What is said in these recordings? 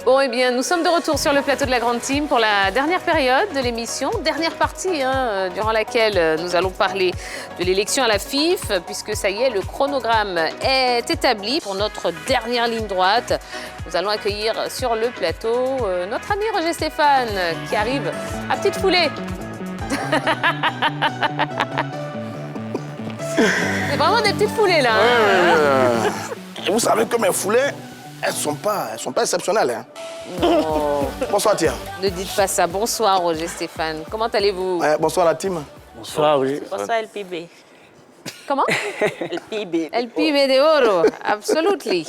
Bon, eh bien, nous sommes de retour sur le plateau de la Grande Team pour la dernière période de l'émission, dernière partie durant laquelle nous allons parler de l'élection à la FIF, puisque ça y est, le chronogramme est établi pour notre dernière ligne droite. Nous allons accueillir sur le plateau notre ami Roger Stéphane, qui arrive à petite foulée. C'est vraiment des petites foulées, là. Et vous savez que mes foulées, elles sont pas exceptionnelles. Hein. Non. Bonsoir, Tia. Ne dites pas ça. Bonsoir, Roger Stéphane. Comment allez-vous? Bonsoir, la team. Bonsoir, oui. Bonsoir, El PIB. Comment? El PIB. El PIB de oro, absolutely.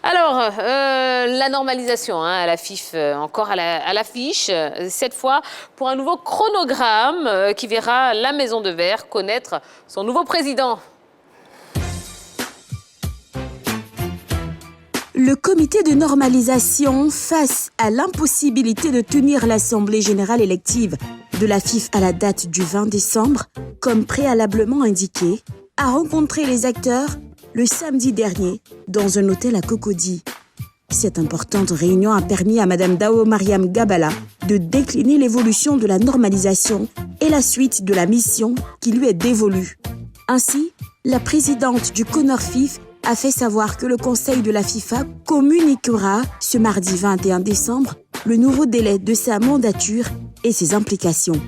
Alors, la normalisation à la FIF, encore à l'affiche, cette fois pour un nouveau chronogramme qui verra la Maison de Verre connaître son nouveau président. Le comité de normalisation, face à l'impossibilité de tenir l'Assemblée générale élective de la FIF à la date du 20 décembre, comme préalablement indiqué, a rencontré les acteurs le samedi dernier dans un hôtel à Cocody. Cette importante réunion a permis à Mme Dao Mariam Gabala de décliner l'évolution de la normalisation et la suite de la mission qui lui est dévolue. Ainsi, la présidente du CONOR-FIF a fait savoir que le Conseil de la FIFA communiquera ce mardi 21 décembre le nouveau délai de sa mandature et ses implications.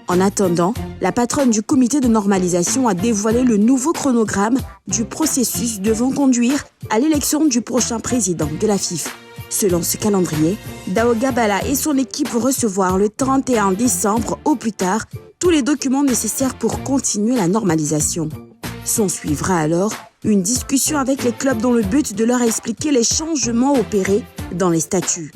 En attendant, la patronne du comité de normalisation a dévoilé le nouveau chronogramme du processus devant conduire à l'élection du prochain président de la FIFA. Selon ce calendrier, Dao Gabala et son équipe vont recevoir le 31 décembre au plus tard tous les documents nécessaires pour continuer la normalisation. S'en suivra alors une discussion avec les clubs dans le but de leur expliquer les changements opérés dans les statuts.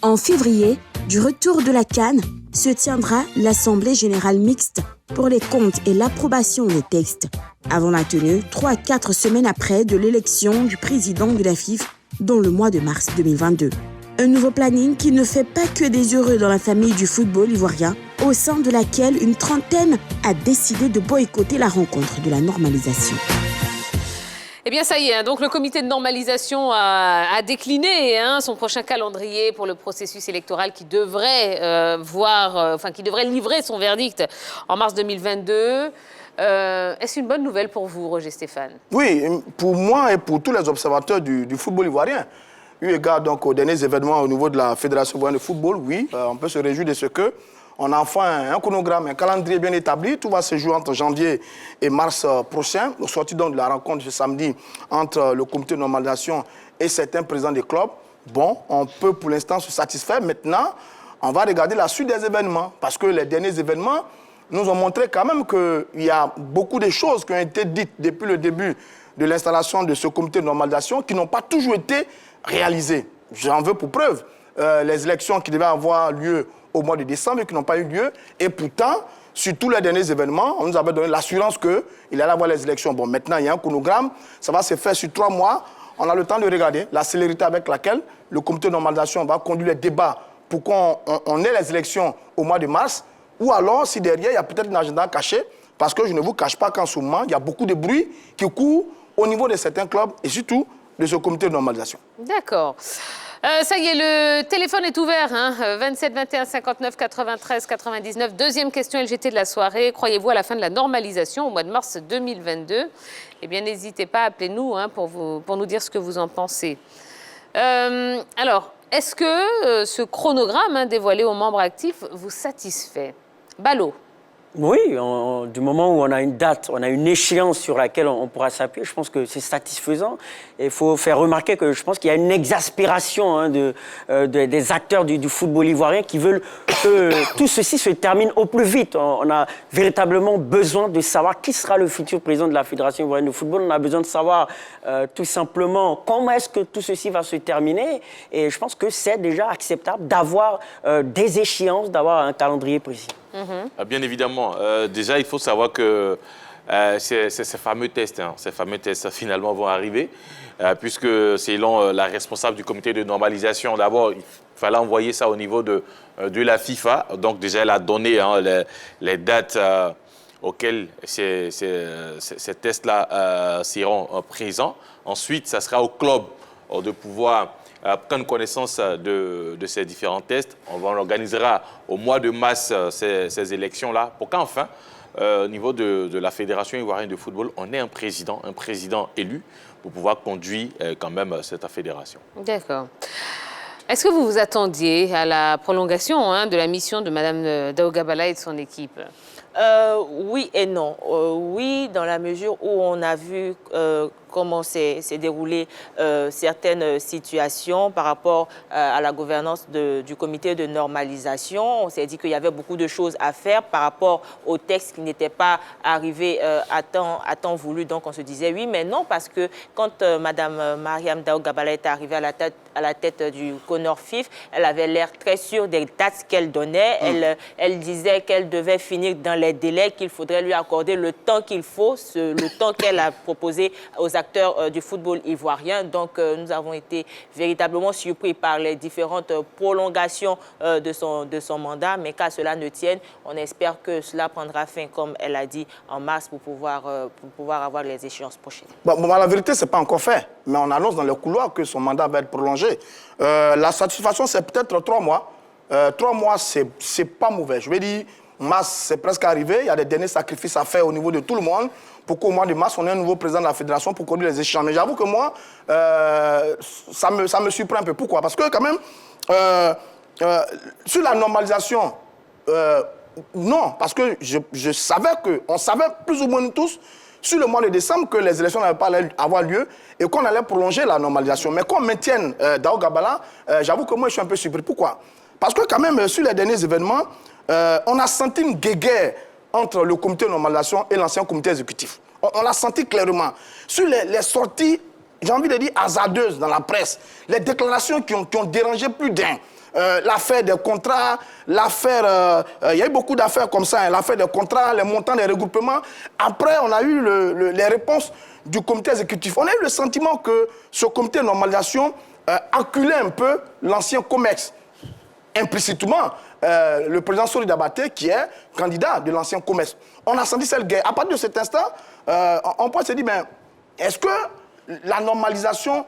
En février, du retour de la CAN, se tiendra l'Assemblée générale mixte pour les comptes et l'approbation des textes, avant la tenue 3 à 4 semaines après de l'élection du président de la FIF dans le mois de mars 2022. Un nouveau planning qui ne fait pas que des heureux dans la famille du football ivoirien, au sein de laquelle une trentaine a décidé de boycotter la rencontre de la normalisation. Eh bien, ça y est, donc le comité de normalisation a décliné son prochain calendrier pour le processus électoral qui devrait qui devrait livrer son verdict en mars 2022. Est-ce une bonne nouvelle pour vous, Roger Stéphane? Oui, pour moi et pour tous les observateurs du football ivoirien. Eu égard donc aux derniers événements au niveau de la Fédération ivoirienne de football, oui, on peut se réjouir de ce que on a enfin un chronogramme, un calendrier bien établi. Tout va se jouer entre janvier et mars prochain, au sorti donc de la rencontre ce samedi entre le comité de normalisation et certains présidents des clubs. Bon, on peut pour l'instant se satisfaire. Maintenant, on va regarder la suite des événements, parce que les derniers événements nous ont montré quand même qu'il y a beaucoup de choses qui ont été dites depuis le début de l'installation de ce comité de normalisation qui n'ont pas toujours été réalisées. J'en veux pour preuve les élections qui devaient avoir lieu au mois de décembre et qui n'ont pas eu lieu. Et pourtant, sur tous les derniers événements, on nous avait donné l'assurance qu'il allait avoir les élections. Bon, maintenant, il y a un chronogramme. Ça va se faire sur 3 mois. On a le temps de regarder la célérité avec laquelle le comité de normalisation va conduire les débats pour qu'on ait les élections au mois de mars. Ou alors, si derrière, il y a peut-être un agenda caché, parce que je ne vous cache pas qu'en ce moment, il y a beaucoup de bruit qui court au niveau de certains clubs et surtout de ce comité de normalisation. D'accord. Ça y est, le téléphone est ouvert, 27 21 59 93 99. Deuxième question LGT de la soirée. Croyez-vous à la fin de la normalisation au mois de mars 2022? Eh bien, n'hésitez pas, appelez-nous pour nous dire ce que vous en pensez. Alors, est-ce que ce chronogramme dévoilé aux membres actifs vous satisfait? Ballot. Oui, du moment où on a une date, on a une échéance sur laquelle on pourra s'appuyer, je pense que c'est satisfaisant. Et il faut faire remarquer que je pense qu'il y a une exaspération des acteurs du football ivoirien qui veulent que tout ceci se termine au plus vite. On a véritablement besoin de savoir qui sera le futur président de la Fédération ivoirienne de football. On a besoin de savoir tout simplement comment est-ce que tout ceci va se terminer. Et je pense que c'est déjà acceptable d'avoir des échéances, d'avoir un calendrier précis. Bien évidemment. Déjà, il faut savoir que ces fameux tests finalement vont arriver, puisque selon la responsable du comité de normalisation, d'abord, il fallait envoyer ça au niveau de la FIFA. Donc déjà, elle a donné les dates auxquelles ces tests-là seront présents. Ensuite, ça sera au club de pouvoir prendre connaissance de ces différents tests. On organisera au mois de mars ces élections-là pour qu'enfin, au niveau de la Fédération ivoirienne de football, on ait un président élu pour pouvoir conduire quand même cette fédération. D'accord. Est-ce que vous vous attendiez à la prolongation de la mission de Mme Daougabala et de son équipe? Oui et non. Oui, dans la mesure où on a vu comment s'est déroulée certaines situations par rapport à la gouvernance du comité de normalisation. On s'est dit qu'il y avait beaucoup de choses à faire par rapport au texte qui n'était pas arrivé à temps voulu. Donc on se disait oui, mais non, parce que quand Mme Mariam Daougabala est arrivée à la tête du CONOR-FIF, elle avait l'air très sûre des dates qu'elle donnait. Elle disait qu'elle devait finir dans les délais, qu'il faudrait lui accorder le temps qu'il faut, le temps qu'elle a proposé aux acteurs du football ivoirien. Donc, nous avons été véritablement surpris par les différentes prolongations de son mandat. Mais qu'à cela ne tienne, on espère que cela prendra fin, comme elle a dit, en mars pour pouvoir avoir les échéances prochaines. Bon, la vérité, ce n'est pas encore fait. Mais on annonce dans les couloirs que son mandat va être prolongé. La satisfaction, c'est peut-être 3 mois. 3 mois, c'est pas mauvais. Je vais dire, mars, c'est presque arrivé. Il y a des derniers sacrifices à faire au niveau de tout le monde pour qu'au mois de mars, on ait un nouveau président de la fédération pour conduire les échanges. Mais j'avoue que moi, ça me surprend un peu. Pourquoi? Parce que quand même, sur la normalisation, non. Parce que on savait plus ou moins nous tous, sur le mois de décembre, que les élections n'avaient pas avoir lieu et qu'on allait prolonger la normalisation. Mais qu'on maintienne Daougabala, j'avoue que moi, je suis un peu surpris. Pourquoi? Parce que quand même, sur les derniers événements, on a senti une guéguerre entre le comité de normalisation et l'ancien comité exécutif. On l'a senti clairement. Sur les sorties, j'ai envie de dire hasardeuses dans la presse, les déclarations qui ont dérangé plus d'un. L'affaire des contrats, l'affaire... il y a eu beaucoup d'affaires comme ça, l'affaire des contrats, les montants des regroupements. Après, on a eu les réponses du comité exécutif. On a eu le sentiment que ce comité de normalisation acculait un peu l'ancien COMEX. Implicitement, le président Sori Dabaté, qui est candidat de l'ancien COMEX. On a senti cette guerre. À partir de cet instant, on peut se dire, ben, est-ce que la normalisation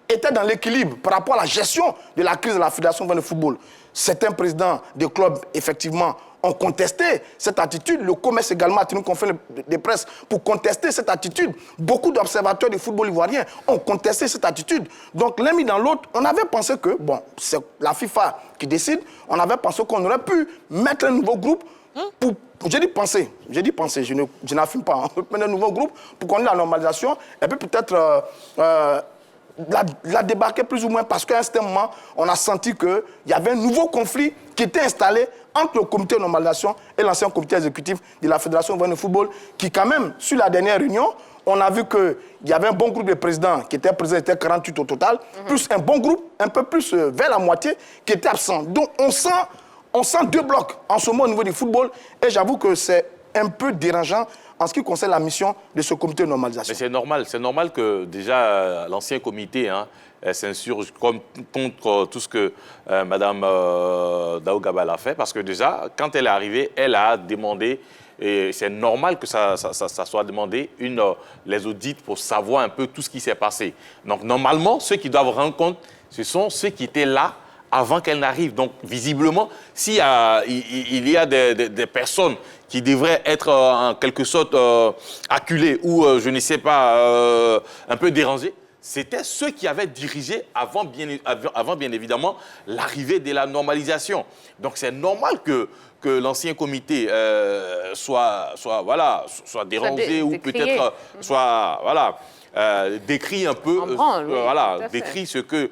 était dans l'équilibre par rapport à la gestion de la crise de la Fédération de football? Certains présidents de clubs, effectivement, ont contesté cette attitude. Le COMEX également a tenu une conférence de presse pour contester cette attitude. Beaucoup d'observateurs du football ivoirien ont contesté cette attitude. Donc, l'un mis dans l'autre, on avait pensé que, bon, c'est la FIFA qui décide, on avait pensé qu'on aurait pu mettre un nouveau groupe pour... J'ai dit penser, je n'affirme pas, mettre un nouveau groupe pour qu'on ait la normalisation et puis peut-être... la débarquer plus ou moins parce qu'à un certain moment, on a senti qu'il y avait un nouveau conflit qui était installé entre le comité de normalisation et l'ancien comité exécutif de la Fédération ivoirienne de football qui, quand même, sur la dernière réunion, on a vu qu'il y avait un bon groupe de présidents qui étaient présents, était 48 au total, plus un bon groupe, un peu plus vers la moitié, qui était absent. Donc, on sent 2 blocs en ce moment au niveau du football et j'avoue que c'est un peu dérangeant en ce qui concerne la mission de ce comité de normalisation. Mais c'est normal que déjà l'ancien comité s'insurge contre tout ce que Mme Daougabala a fait, parce que déjà, quand elle est arrivée, elle a demandé, et c'est normal que ça soit demandé, les audits pour savoir un peu tout ce qui s'est passé. Donc normalement, ceux qui doivent rendre compte, ce sont ceux qui étaient là avant qu'elle n'arrive. Donc, visiblement, s'il y a des personnes qui devraient être en quelque sorte acculées ou, je ne sais pas, un peu dérangées, c'était ceux qui avaient dirigé avant bien évidemment, l'arrivée de la normalisation. Donc, c'est normal que l'ancien comité soit dérangé ou peut-être soit... Voilà, décrit un peu, décrit ce que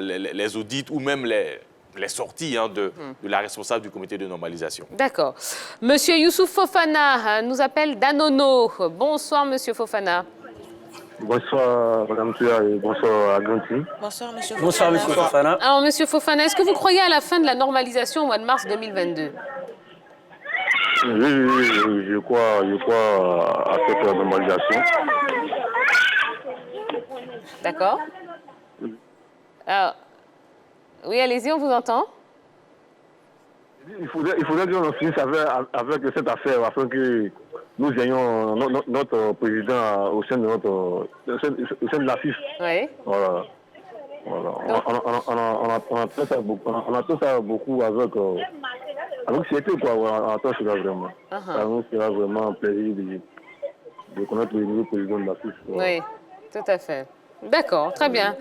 les audits ou même les sorties de la responsable du comité de normalisation. D'accord. Monsieur Youssouf Fofana nous appelle d'Anono. Bonsoir, Monsieur Fofana. Bonsoir, Mme Tua, et bonsoir à Ganti. Bonsoir, Monsieur Fofana. Bonsoir, Monsieur Fofana. Alors, Monsieur Fofana, est-ce que vous croyez à la fin de la normalisation au mois de mars 2022? Oui, je crois à cette normalisation. D'accord. Alors, oui, allez-y, on vous entend. Il faudrait qu'on finisse avec cette affaire afin que nous ayons notre président au sein de la FIF. Oui. Voilà. On attend ça beaucoup avec fierté, quoi. On attend cela vraiment. Ça nous sera vraiment un plaisir de connaître le nouveau président de la FIF. Oui, tout à fait. D'accord, très bien.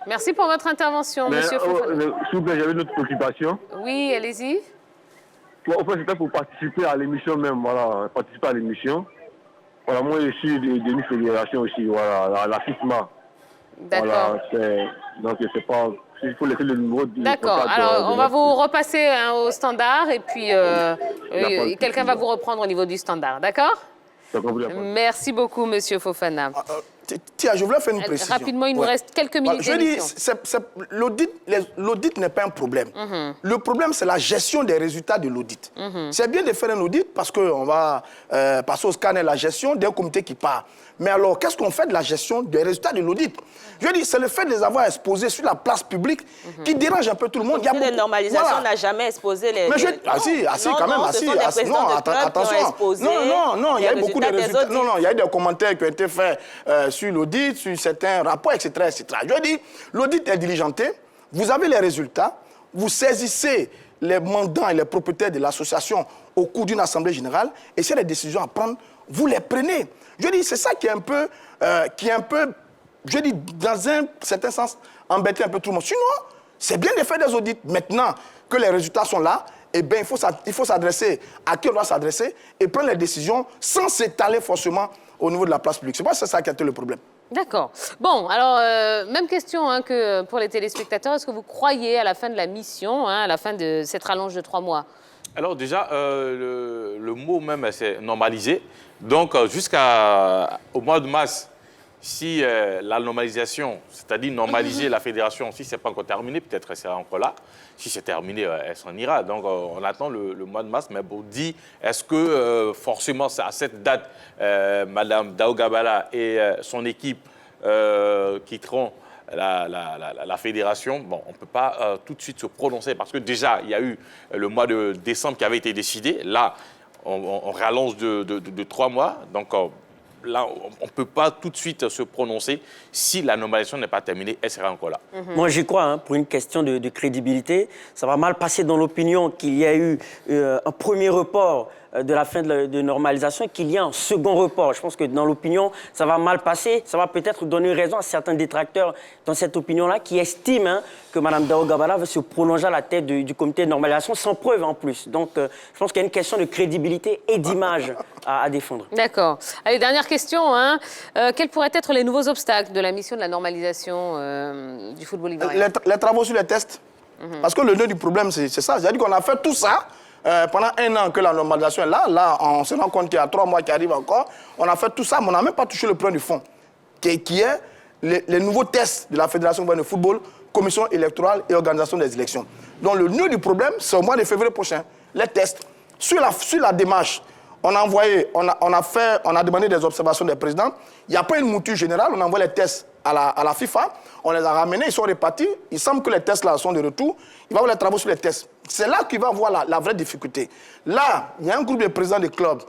Merci pour votre intervention, monsieur Fofana. S'il vous plaît, j'avais une autre préoccupation. Oui, allez-y. En fait, c'était pour participer à l'émission même, voilà, participer à l'émission. Voilà, moi, je suis d'une fédération aussi, voilà, la FIFMA. D'accord. Voilà, donc, c'est pas... Il faut laisser le numéro du... D'accord. Alors, on va vous repasser au standard et puis quelqu'un va vous reprendre au niveau du standard. D'accord? Merci beaucoup, monsieur Fofana. Tiens, je voulais faire une précision. Rapidement, il nous reste quelques minutes Je dis, l'audit n'est pas un problème. Le problème, c'est la gestion des résultats de l'audit. C'est bien de faire un audit parce qu'on va passer au scanner la gestion d'un comité qui part. Mais alors, qu'est-ce qu'on fait de la gestion des résultats de l'audit? Je dis, c'est le fait de les avoir exposés sur la place publique qui dérange un peu tout le monde. Il y a beaucoup... normalisation n'a jamais exposé les... Mais quand même, attention. Non, il y a eu beaucoup de résultats. Non, il y a eu des commentaires qui ont été faits sur l'audit, sur certains rapports, etc., etc. Je dis, l'audit est diligenté, vous avez les résultats, vous saisissez les mandants et les propriétaires de l'association au cours d'une assemblée générale, et s'il y a des décisions à prendre, vous les prenez. Je dis, c'est ça qui est un peu, je dis, dans un certain sens, embêter un peu tout le monde. Sinon, c'est bien de faire des audits. Maintenant que les résultats sont là, eh bien, il faut s'adresser à qui on doit s'adresser et prendre les décisions sans s'étaler forcément au niveau de la place publique. C'est pas ça qui a été le problème. D'accord. Bon, alors, même question que pour les téléspectateurs. Est-ce que vous croyez à la fin de la mission, à la fin de cette rallonge de 3 mois? Alors déjà, le mot même, c'est normalisé. Donc, jusqu'au mois de mars, si la normalisation, c'est-à-dire normaliser la fédération, si ce n'est pas encore terminé, peut-être elle sera encore là. Si c'est terminé, elle s'en ira. Donc, on attend le mois de mars. Mais bon, dit, est-ce que forcément, à cette date, Mme Daougabala et son équipe quitteront la fédération? Bon, on ne peut pas tout de suite se prononcer parce que déjà, il y a eu le mois de décembre qui avait été décidé. Là, on rallonge de 3 mois. Donc, là, on ne peut pas tout de suite se prononcer. Si la normalisation n'est pas terminée, elle sera encore là. Moi, j'y crois, pour une question de crédibilité. Ça va mal passer dans l'opinion qu'il y a eu un premier report de la fin de normalisation et qu'il y a un second report. Je pense que dans l'opinion, ça va mal passer. Ça va peut-être donner raison à certains détracteurs dans cette opinion-là qui estiment que Mme Daougabala va se prolonger à la tête du comité de normalisation sans preuve en plus. Donc, je pense qu'il y a une question de crédibilité et d'image à défendre. D'accord. Allez, dernière question. Quels pourraient être les nouveaux obstacles de la mission de la normalisation du football ivoirien? Les travaux sur les tests. Parce que le nœud du problème, c'est ça. C'est-à-dire qu'on a fait tout ça pendant 1 an que la normalisation est là. Là, on se rend compte qu'il y a 3 mois qui arrivent encore. On a fait tout ça, mais on n'a même pas touché le point du fond, qui est les nouveaux tests de la Fédération ivoirienne de football, commission électorale et organisation des élections. Donc le nœud du problème, c'est au mois de février prochain. Les tests. Sur la démarche, on a demandé des observations des présidents. Il n'y a pas une mouture générale. On envoie les tests à la FIFA. On les a ramenés, ils sont répartis. Il semble que les tests là sont de retour. Il va avoir les travaux sur les tests. C'est là qu'il va voir la vraie difficulté. Là, il y a un groupe de présidents de clubs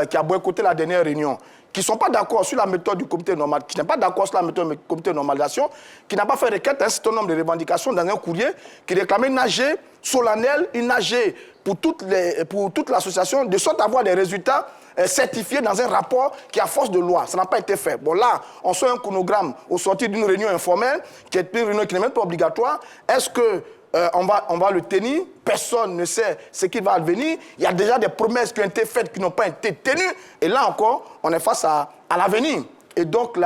qui a boycotté la dernière réunion, qui ne sont pas d'accord sur la méthode du comité normal, qui n'est pas d'accord sur la méthode du comité de normalisation, qui n'a pas fait requête à un certain nombre de revendications dans un courrier, qui réclamait une AG solennelle, une AG pour toute l'association, de sorte à avoir des résultats certifiés dans un rapport qui a force de loi. Ça n'a pas été fait. Bon là, on sort un chronogramme au sortir d'une réunion informelle, qui est une réunion qui n'est même pas obligatoire. Est-ce que on va le tenir? Personne ne sait ce qui va advenir. Il y a déjà des promesses qui ont été faites qui n'ont pas été tenues. Et là encore, on est face à l'avenir. Et donc,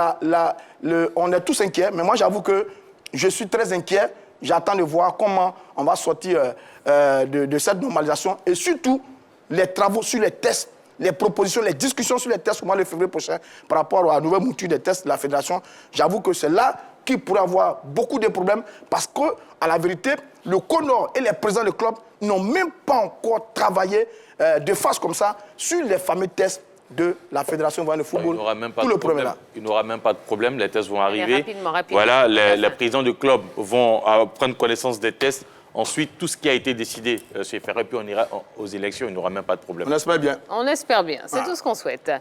on est tous inquiets. Mais moi, j'avoue que je suis très inquiet. J'attends de voir comment on va sortir de cette normalisation. Et surtout, les travaux sur les tests, les propositions, les discussions sur les tests au mois de février prochain par rapport à la nouvelle mouture des tests de la Fédération. J'avoue que c'est là qu'il pourrait avoir beaucoup de problèmes parce qu'à la vérité, le CONOR et les présidents de club n'ont même pas encore travaillé de face comme ça sur les fameux tests de la Fédération ivoirienne de football. Il n'aura même pas de problème, les tests vont arriver. Rapidement. Voilà, les présidents de club vont prendre connaissance des tests. Ensuite, tout ce qui a été décidé se fera, puis on ira aux élections, il n'y aura même pas de problème. On espère bien. On espère bien, c'est tout ce qu'on souhaite.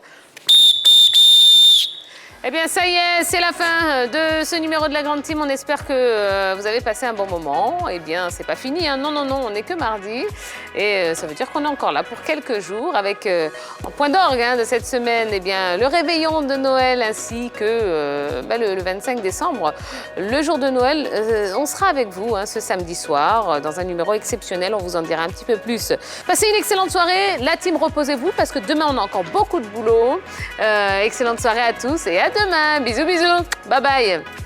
Eh bien, ça y est, c'est la fin de ce numéro de la Grande Team. On espère que vous avez passé un bon moment. Eh bien, c'est pas fini, hein. Non, on n'est que mardi. Et ça veut dire qu'on est encore là pour quelques jours avec, en point d'orgue de cette semaine, eh bien, le réveillon de Noël ainsi que le 25 décembre, le jour de Noël. On sera avec vous ce samedi soir dans un numéro exceptionnel. On vous en dira un petit peu plus. Passez une excellente soirée. La team, reposez-vous parce que demain, on a encore beaucoup de boulot. Excellente soirée à tous et à demain. Bisous, bisous. Bye bye.